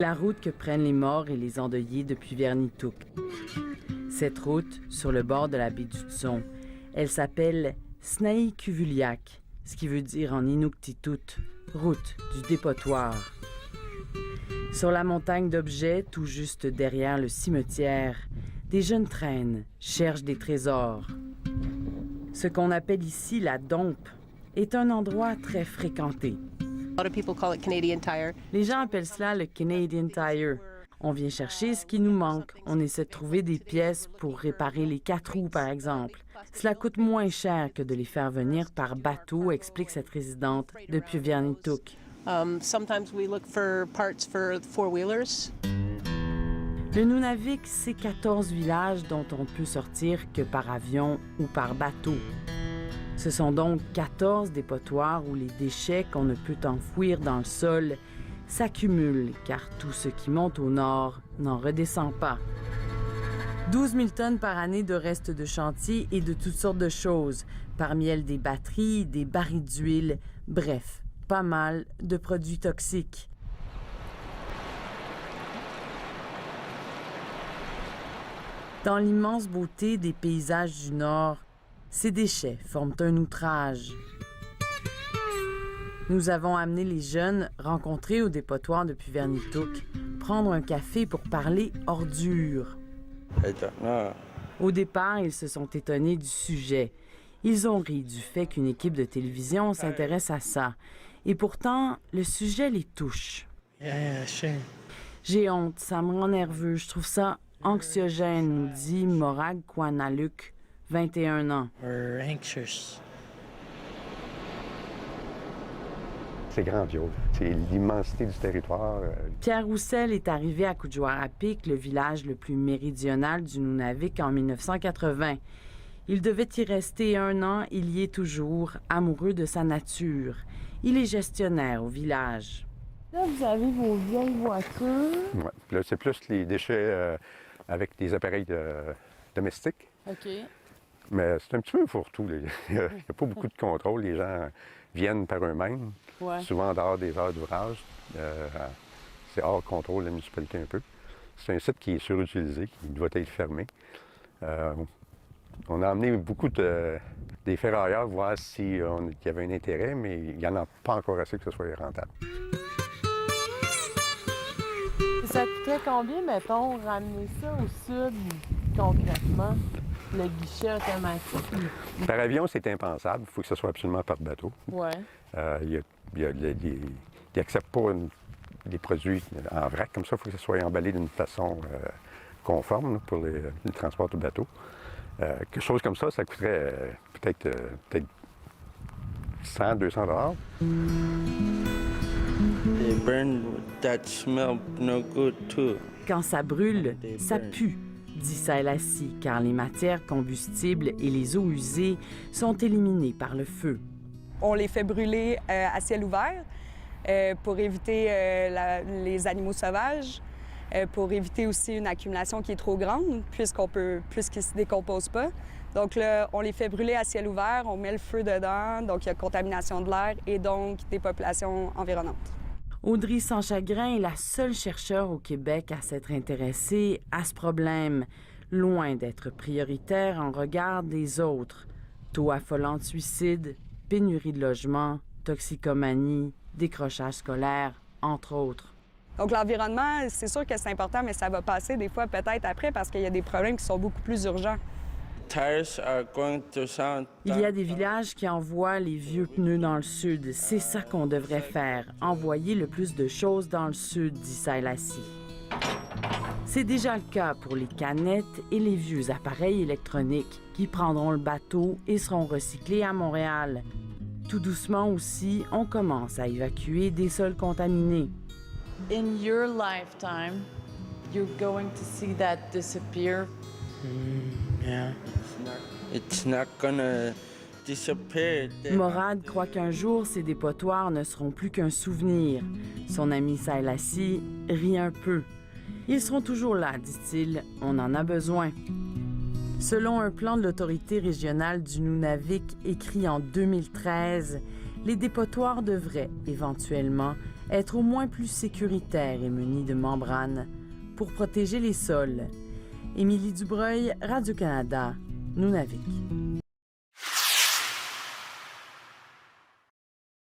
La route que prennent les morts et les endeuillés depuis Vernitouk. Cette route, sur le bord de la baie du Tson, elle s'appelle Snaïkuvuliak, ce qui veut dire en Inuktitut, route du dépotoir. Sur la montagne d'objets, tout juste derrière le cimetière, des jeunes traînent, cherchent des trésors. Ce qu'on appelle ici la dompe est un endroit très fréquenté. Les gens appellent cela le Canadian Tire. On vient chercher ce qui nous manque. On essaie de trouver des pièces pour réparer les 4 roues, par exemple. Cela coûte moins cher que de les faire venir par bateau, explique cette résidente depuis Vernitouk. Le Nunavik, c'est 14 villages dont on ne peut sortir que par avion ou par bateau. Ce sont donc 14 dépotoirs où les déchets qu'on ne peut enfouir dans le sol s'accumulent, car tout ce qui monte au nord n'en redescend pas. 12 000 tonnes par année de restes de chantier et de toutes sortes de choses, parmi elles des batteries, des barils d'huile, bref, pas mal de produits toxiques. Dans l'immense beauté des paysages du Nord, ces déchets forment un outrage. Nous avons amené les jeunes rencontrés au dépotoir depuis Vernitouk prendre un café pour parler ordures. Au départ, ils se sont étonnés du sujet. Ils ont ri du fait qu'une équipe de télévision s'intéresse à ça. Et pourtant, le sujet les touche. J'ai honte, ça me rend nerveux. Je trouve ça anxiogène, nous dit Morag Kwanaluk, 21 ans. C'est grandiose. C'est l'immensité du territoire. Pierre Roussel est arrivé à Kuujjuarapik, le village le plus méridional du Nunavik, en 1980. Il devait y rester 1 an, il y est toujours, amoureux de sa nature. Il est gestionnaire au village. Là, vous avez vos vieilles voitures. Ouais. Là, c'est plus les déchets avec des appareils domestiques. OK. Mais c'est un petit peu fourre-tout. Il n'y a pas beaucoup de contrôle. Les gens viennent par eux-mêmes, souvent en dehors des heures d'ouvrage. C'est hors contrôle de la municipalité un peu. C'est un site qui est surutilisé, qui doit être fermé. On a amené beaucoup des ferrailleurs voir s'il y avait un intérêt, mais il n'y en a pas encore assez que ce soit rentable. Ça coûterait combien, mettons, ramener ça au sud, concrètement, le guichet automatique? Par avion, c'est impensable. Il faut que ce soit absolument par bateau. Ouais. Ils n'acceptent pas les produits en vrac. Comme ça, il faut que ce soit emballé d'une façon conforme là, pour le transport de bateau. Quelque chose comme ça coûterait peut-être 100, 200 $. Quand ça brûle, ça pue, dit Sailassi, car les matières combustibles et les eaux usées sont éliminées par le feu. On les fait brûler à ciel ouvert pour éviter les animaux sauvages, pour éviter aussi une accumulation qui est trop grande, puisqu'ils ne se décomposent pas. Donc là, on les fait brûler à ciel ouvert, on met le feu dedans, donc il y a contamination de l'air et donc des populations environnantes. Audrey Sanchagrin est la seule chercheure au Québec à s'être intéressée à ce problème, loin d'être prioritaire en regard des autres. Taux affolant de suicide, pénurie de logement, toxicomanie, décrochage scolaire, entre autres. Donc l'environnement, c'est sûr que c'est important, mais ça va passer des fois peut-être après parce qu'il y a des problèmes qui sont beaucoup plus urgents. Il y a des villages qui envoient les vieux pneus dans le sud. C'est ça qu'on devrait faire, envoyer le plus de choses dans le sud, dit Sailassi. C'est déjà le cas pour les canettes et les vieux appareils électroniques qui prendront le bateau et seront recyclés à Montréal. Tout doucement aussi, on commence à évacuer des sols contaminés. In your lifetime, you're going to see that disappear. Yeah. It's not gonna disappear. Morad croit qu'un jour, ces dépotoirs ne seront plus qu'un souvenir. Son ami Sailassi rit un peu. Ils seront toujours là, dit-il. On en a besoin. Selon un plan de l'autorité régionale du Nunavik écrit en 2013, les dépotoirs devraient éventuellement être au moins plus sécuritaire et muni de membranes pour protéger les sols. Émilie Dubreuil, Radio-Canada, Nunavik.